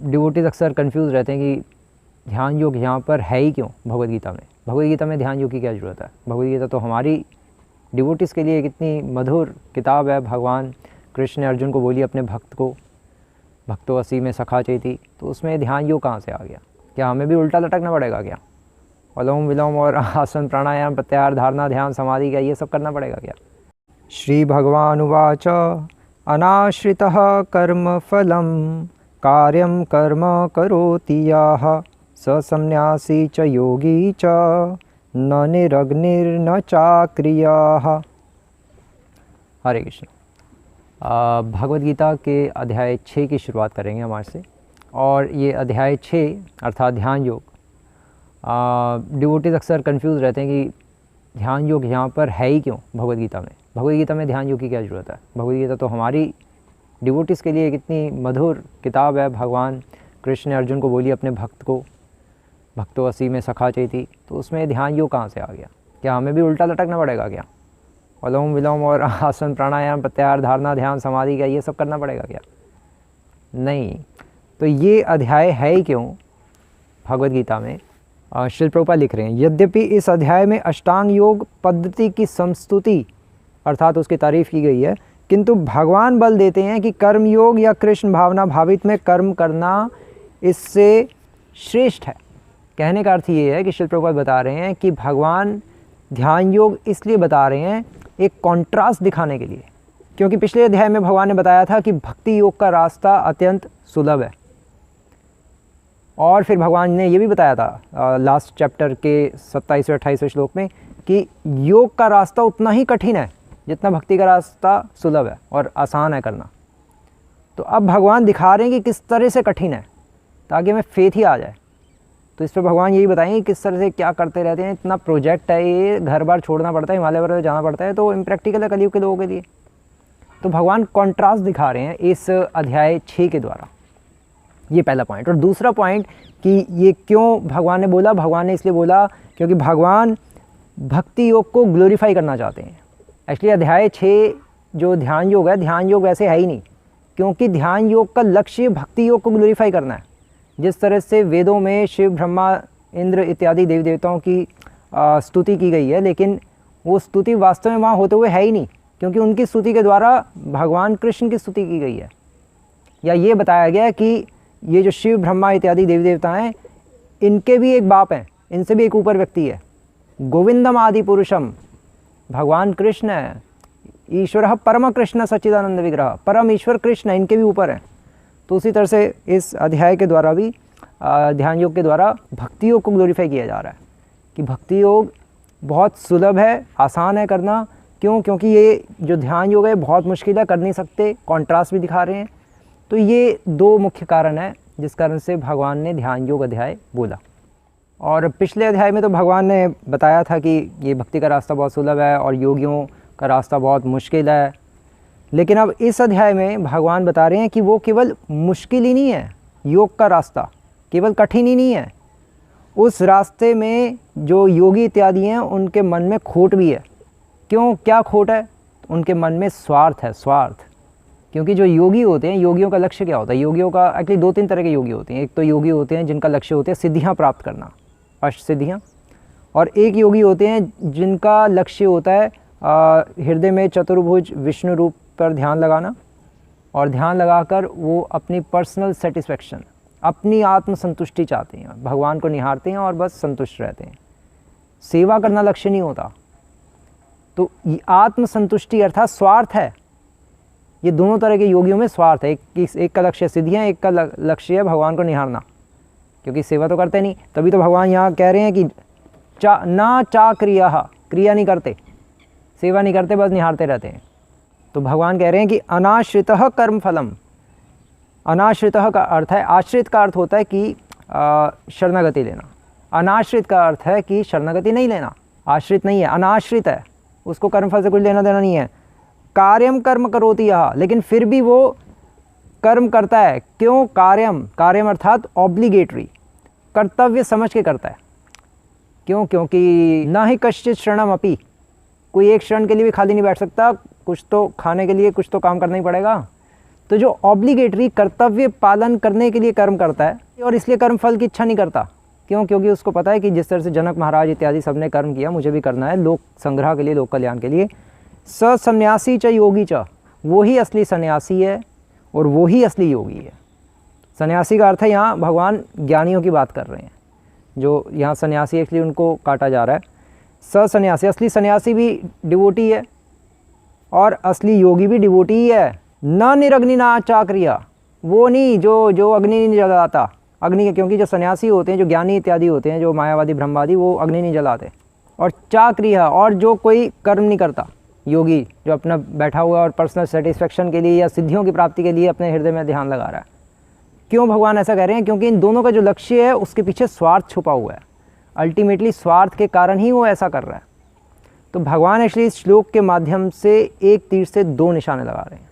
Devotees अक्सर confuse रहते हैं कि ध्यान योग यहाँ पर है ही क्यों भगवद गीता में। भगवद गीता में ध्यान योग की क्या ज़रूरत है। भगवद गीता तो हमारी डिवोटीज़ के लिए कितनी मधुर किताब है। भगवान कृष्ण ने अर्जुन को बोली अपने भक्त को, भक्तो असी में सखा चेती, तो उसमें ध्यान योग कहाँ से आ गया। क्या हमें भी उल्टा लटकना पड़ेगा क्या? अनुलोम विलोम और आसन प्राणायाम प्रत्याहार धारणा ध्यान समाधि क्या ये सब करना पड़ेगा क्या? श्री भगवान उवाच अनाश्रितः कर्म फलम कार्यम कर्म करोति यः स संन्यासी च योगी च न निरग्निर्न चाक्रियः। हरे कृष्ण। भगवद गीता के अध्याय 6 की शुरुआत करेंगे हमारे से। और ये अध्याय 6 अर्थात ध्यान योग, डिवोटीज अक्सर कंफ्यूज रहते हैं कि ध्यान योग यहाँ पर है ही क्यों भगवद गीता में। भगवद गीता में ध्यान योग की क्या ज़रूरत है। भगवद गीता तो हमारी डिवोटीज़ के लिए कितनी मधुर किताब है। भगवान कृष्ण ने अर्जुन को बोली अपने भक्त को, भक्तो असी में सखा चेती, तो उसमें ध्यान योग कहाँ से आ गया। क्या हमें भी उल्टा लटकना पड़ेगा क्या? अनुलोम विलोम और आसन प्राणायाम प्रत्याहार धारणा ध्यान समाधि क्या ये सब करना पड़ेगा क्या? नहीं। तो ये अध्याय है ही क्यों भगवद गीता में। श्रील प्रभुपाद लिख रहे हैं, यद्यपि इस अध्याय में अष्टांग योग पद्धति की संस्तुति अर्थात उसकी तारीफ की गई है, किंतु भगवान बल देते हैं कि कर्म योग या कृष्ण भावना भावित में कर्म करना इससे श्रेष्ठ है। कहने का अर्थ ये है कि श्रील प्रभुपाद बता रहे हैं कि भगवान ध्यान योग इसलिए बता रहे हैं एक कॉन्ट्रास्ट दिखाने के लिए, क्योंकि पिछले अध्याय में भगवान ने बताया था कि भक्ति योग का रास्ता अत्यंत सुलभ है। और फिर भगवान ने ये भी बताया था लास्ट चैप्टर के 27वें 28वें श्लोक में कि योग का रास्ता उतना ही कठिन है जितना भक्ति का रास्ता सुलभ है और आसान है करना। तो अब भगवान दिखा रहे हैं कि किस तरह से कठिन है ताकि हमें फेथ ही आ जाए। तो इस पर भगवान यही बताएंगे किस तरह से क्या करते रहते हैं। इतना प्रोजेक्ट है, ये घर बार छोड़ना पड़ता है, हिमालय पर जाना पड़ता है, तो इम्प्रैक्टिकल है कलयुग के लोगों के लिए। तो भगवान कॉन्ट्रास्ट दिखा रहे हैं इस अध्याय 6 के द्वारा। ये पहला पॉइंट। और दूसरा पॉइंट कि ये क्यों भगवान ने बोला। भगवान ने इसलिए बोला क्योंकि भगवान भक्ति योग को ग्लोरीफाई करना चाहते हैं। एक्चुअली अध्याय 6 जो ध्यान योग है, ध्यान योग वैसे है ही नहीं, क्योंकि ध्यान योग का लक्ष्य भक्ति योग को ग्लोरीफाई करना है। जिस तरह से वेदों में शिव ब्रह्मा इंद्र इत्यादि देवी देवताओं की स्तुति की गई है, लेकिन वो स्तुति वास्तव में वहाँ होते हुए है ही नहीं, क्योंकि उनकी स्तुति के द्वारा भगवान कृष्ण की स्तुति की गई है। या ये बताया गया कि ये जो शिव ब्रह्मा इत्यादि देवी देवता हैं, इनके भी एक बाप हैं, इनसे भी एक ऊपर व्यक्ति है। गोविंदम आदि पुरुषम, भगवान कृष्ण है, ईश्वर परम कृष्ण सच्चिदानंद विग्रह, परम ईश्वर कृष्ण है, इनके भी ऊपर हैं। तो उसी तरह से इस अध्याय के द्वारा भी ध्यान योग के द्वारा भक्ति योग को ग्लोरीफाई किया जा रहा है कि भक्ति योग बहुत सुलभ है, आसान है करना। क्यों? क्योंकि ये जो ध्यान योग है बहुत मुश्किल है, कर नहीं सकते। कॉन्ट्रास्ट भी दिखा रहे हैं। तो ये 2 मुख्य कारण है जिस कारण से भगवान ने ध्यान योग अध्याय बोला। और पिछले अध्याय में तो भगवान ने बताया था कि ये भक्ति का रास्ता बहुत सुलभ है और योगियों का रास्ता बहुत मुश्किल है। लेकिन अब इस अध्याय में भगवान बता रहे हैं कि वो केवल मुश्किल ही नहीं है, योग का रास्ता केवल कठिन ही नहीं है, उस रास्ते में जो योगी इत्यादि हैं उनके मन में खोट भी है। क्यों? क्या खोट है? उनके मन में स्वार्थ है, स्वार्थ। क्योंकि जो योगी होते हैं, योगियों का लक्ष्य क्या होता है? योगियों का एक्चुअली 2-3 तरह के योगी होते हैं। एक तो योगी होते हैं जिनका लक्ष्य होते हैं सिद्धियाँ प्राप्त करना, अष्ट सिद्धियाँ। और एक योगी होते हैं जिनका लक्ष्य होता है हृदय में चतुर्भुज विष्णु रूप पर ध्यान लगाना, और ध्यान लगाकर वो अपनी पर्सनल सेटिस्फेक्शन, अपनी आत्म संतुष्टि चाहते हैं, भगवान को निहारते हैं और बस संतुष्ट रहते हैं। सेवा करना लक्ष्य नहीं होता। तो आत्म संतुष्टि अर्थात स्वार्थ है। ये दोनों तरह के योगियों में स्वार्थ है। एक का लक्ष्य सिद्धियाँ, एक का लक्ष्य है भगवान को निहारना, क्योंकि सेवा तो करते नहीं। तभी तो भगवान यहाँ कह रहे हैं कि ना चा क्रिया नहीं करते, सेवा नहीं करते, बस निहारते रहते हैं। तो भगवान कह रहे हैं कि अनाश्रितः कर्म फलम। अनाश्रितः का अर्थ है, आश्रित का अर्थ होता है कि शरणागति लेना, अनाश्रित का अर्थ है कि शरणागति नहीं लेना। आश्रित नहीं है, अनाश्रित है, उसको कर्मफल से कुछ लेना देना नहीं है। कार्यम कर्म करोति यह, लेकिन फिर भी वो कर्म करता है। क्यों? कार्यम अर्थात ऑब्लिगेटरी, कर्तव्य समझ के करता है। क्यों? क्योंकि ना ही कश्चित शरणम अपि, कोई एक क्षण के लिए भी खाली नहीं बैठ सकता, कुछ तो खाने के लिए कुछ तो काम करना ही पड़ेगा। तो जो ऑब्लिगेटरी कर्तव्य पालन करने के लिए कर्म करता है और इसलिए कर्म फल की इच्छा नहीं करता, क्यों? क्योंकि उसको पता है कि जिस तरह से जनक महाराज इत्यादि सबने कर्म किया, मुझे भी करना है लोक संग्रह के लिए, लोक कल्याण के लिए। स सन्यासी च योगी च, वो ही असली सन्यासी है और वो ही असली योगी है। सन्यासी का अर्थ है, यहाँ भगवान ज्ञानियों की बात कर रहे हैं, जो यहाँ सन्यासी इसलिए उनको काटा जा रहा है। स सन्यासी, असली सन्यासी भी डिवोटी है और असली योगी भी डिवोटी ही है। न निरग्नि ना चाक्रिया, वो नहीं जो अग्नि नहीं जलाता, अग्नि के, क्योंकि जो सन्यासी होते हैं, जो ज्ञानी इत्यादि होते हैं, जो मायावादी ब्रह्मवादी, वो अग्नि नहीं जलाते। और चाक्रिया, और जो कोई कर्म नहीं करता, योगी जो अपना बैठा हुआ और पर्सनल सेटिस्फेक्शन के लिए या सिद्धियों की प्राप्ति के लिए अपने हृदय में ध्यान लगा रहा है। क्यों भगवान ऐसा कह रहे हैं? क्योंकि इन दोनों का जो लक्ष्य है उसके पीछे स्वार्थ छुपा हुआ है। अल्टीमेटली स्वार्थ के कारण ही वो ऐसा कर रहा है। तो भगवान एक्चुअली इस श्लोक के माध्यम से एक तीर से दो निशाने लगा रहे हैं।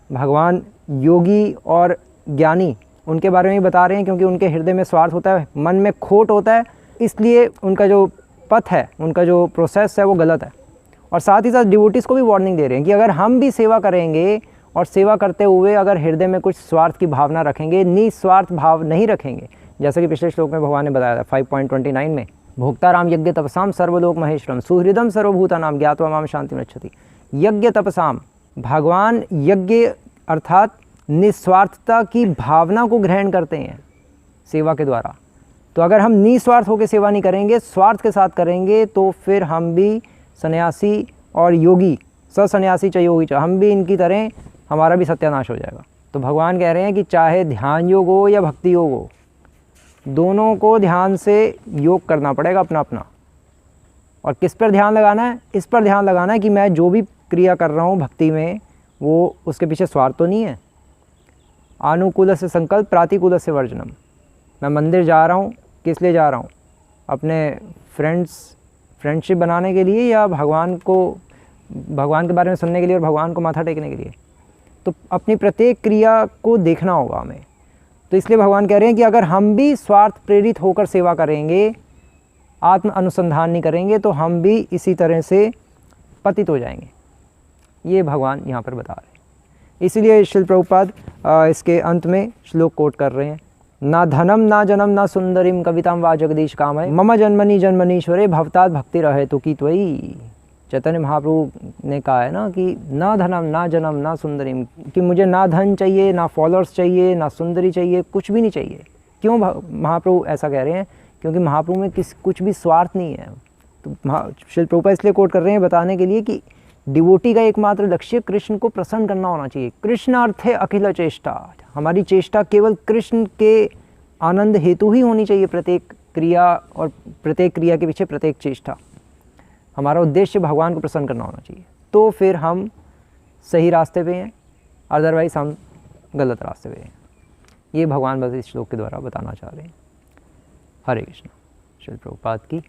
भगवान योगी और ज्ञानी उनके बारे में ही बता रहे हैं, क्योंकि उनके हृदय में स्वार्थ होता है, मन में खोट होता है, इसलिए उनका जो पथ है, उनका जो प्रोसेस है वो गलत है। और साथ ही साथ डिवोटीज़ को भी वार्निंग दे रहे हैं कि अगर हम भी सेवा करेंगे और सेवा करते हुए अगर हृदय में कुछ स्वार्थ की भावना रखेंगे, निस्वार्थ भाव नहीं रखेंगे, जैसे कि पिछले श्लोक में भगवान ने बताया था 5.29 में, भोक्ता राम यज्ञ तपसाम सर्वलोक महेश्वरम सुहृदम सर्वभूतानाम ज्ञात्वा माम शांति रक्षति। यज्ञ तपसाम, भगवान यज्ञ अर्थात निस्वार्थता की भावना को ग्रहण करते हैं सेवा के द्वारा। तो अगर हम निस्वार्थ होकर सेवा नहीं करेंगे, स्वार्थ के साथ करेंगे, तो फिर हम भी सन्यासी और योगी, सन्यासी च योगी च, हम भी इनकी तरह, हमारा भी सत्यानाश हो जाएगा। तो भगवान कह रहे हैं कि चाहे ध्यान योग हो या भक्ति योग हो, दोनों को ध्यान से योग करना पड़ेगा अपना अपना। और किस पर ध्यान लगाना है? इस पर ध्यान लगाना है कि मैं जो भी क्रिया कर रहा हूँ भक्ति में, वो उसके पीछे स्वार्थ तो नहीं है। अनुकूल से संकल्प, प्रातिकूल से वर्जनम। मैं मंदिर जा रहा हूँ, किस लिए जा रहा हूँ? अपने फ्रेंडशिप बनाने के लिए, या भगवान के बारे में सुनने के लिए और भगवान को माथा टेकने के लिए? तो अपनी प्रत्येक क्रिया को देखना होगा हमें। तो इसलिए भगवान कह रहे हैं कि अगर हम भी स्वार्थ प्रेरित होकर सेवा करेंगे, आत्म अनुसंधान नहीं करेंगे, तो हम भी इसी तरह से पतित हो जाएंगे। ये भगवान यहाँ पर बता रहे हैं। इसलिए श्रील प्रभुपाद इसके अंत में श्लोक कोट कर रहे हैं, ना धनम ना जनम ना सुंदरीम कविताम वा जगदीश कामय मम जन्मनि जन्मनीश्वरे भवतात् भक्ति रहे तो की त्वयि। चैतन्य महाप्रभु ने कहा है ना कि ना धनम ना जनम ना सुंदरीम, कि मुझे ना धन चाहिए, ना फॉलोअर्स चाहिए, ना सुंदरी चाहिए, कुछ भी नहीं चाहिए। क्यों महाप्रभु ऐसा कह रहे हैं? क्योंकि महाप्रभु में कुछ भी स्वार्थ नहीं है। तो श्रील प्रभुपाद इसलिए कोट कर रहे हैं बताने के लिए कि डिवोटी का एकमात्र लक्ष्य कृष्ण को प्रसन्न करना होना चाहिए। कृष्ण अर्थ है अखिल चेष्टा। हमारी चेष्टा केवल कृष्ण के आनंद हेतु ही होनी चाहिए। प्रत्येक क्रिया और प्रत्येक क्रिया के पीछे प्रत्येक चेष्टा, हमारा उद्देश्य भगवान को प्रसन्न करना होना चाहिए। तो फिर हम सही रास्ते पे हैं, अदरवाइज हम गलत रास्ते पे हैं। ये भगवान बस इस श्लोक के द्वारा बताना चाह रहे हैं। हरे कृष्ण। श्रील प्रभुपाद की